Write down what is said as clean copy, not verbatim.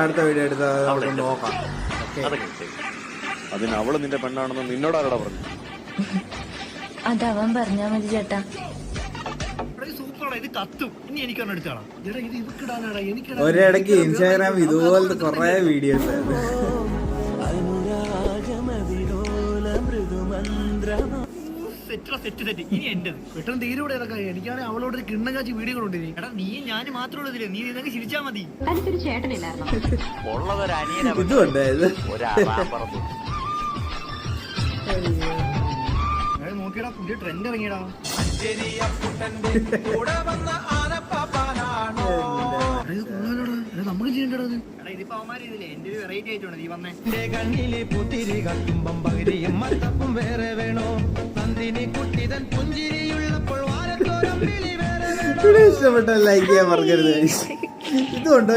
അടുത്ത വീഡിയോ എടുത്ത് നോക്കാം. അതിന് അവള് നിന്റെ പെണ്ണാണെന്ന് നിന്നോട് ആരോടാ പറഞ്ഞു? അതവൻ പറഞ്ഞാ മതി ചേട്ടാ. ഒരിടയ്ക്ക് ഇൻസ്റ്റാഗ്രാം ഇതുപോലത്തെ കൊറേ വീഡിയോസ് പെട്ടെന്ന് തീരൂടെ എനിക്കാണെങ്കിൽ അവളോട് ഒരു കിണ്ണം കാച്ചി വീഡിയോ കൊണ്ടിരി. എടാ നീ ഞാൻ മാത്രമേ ഉള്ളൂ, നീ നിനക്ക് ചിരിച്ചാ മതി. ഇതുണ്ടായത് നോക്കിയടാ, പുതിയ ട്രെൻഡ് ഇറങ്ങിയടാ. നമുക്ക് ചെയ്യണ്ടത് ഇതിപ്പോ അവന്മാര് ഇതില്ലേ എന്റെ ഒരു വെറൈറ്റി ആയിട്ടുണ്ട് നീ വന്നേ. കണ്ണിലെ പുത്തിരി കത്തുമ്പം പകുതിയും മത്തപ്പും വേറെ വേണോ? നന്ദിനി കുട്ടിതൻ പുഞ്ചിരിയുള്ളപ്പോൾ ഇഷ്ടപ്പെട്ട ലൈക്ക് ചെയ്യാൻ മറക്കരുത്. ഇതുണ്ടോ?